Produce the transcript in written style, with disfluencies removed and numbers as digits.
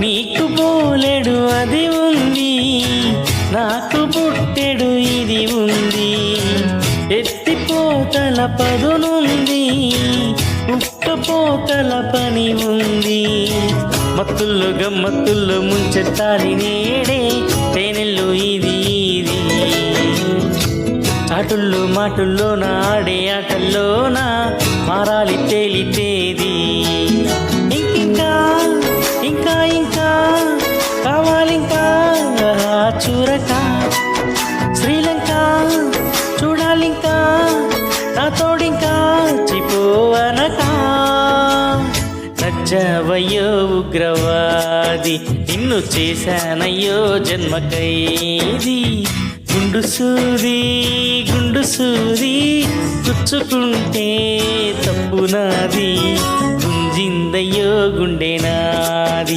నీకు బోలెడు అది ఉంది, నాకు పుట్టెడు ఇది ఉంది. ఎత్తిపోతల పదునుంది, ఉక్కపోతల పని ఉంది. మత్తుల్లో గమ్మత్తుల్లో ముంచెత్తాలి నేడే తేనెల్లో ఇది ఇది. చాటుల్లో మాటుల్లోన ఆడే ఆటల్లోన మారాలి తేలితేది. ఇంకింకా ఇంకా ఇంకా కావాలింకా చూరక శ్రీలంక చూడాలింకా నా తోడింకా చిపోవనక. నచ్చవయ్యో ఉగ్రవాది, నిన్ను చేశానయ్యో జన్మ ఖైదీ. గుండు సూది గుండు సూది గుచ్చుకుంటే తప్పు నాది, గుంజిందయ్యో గుండె నాది.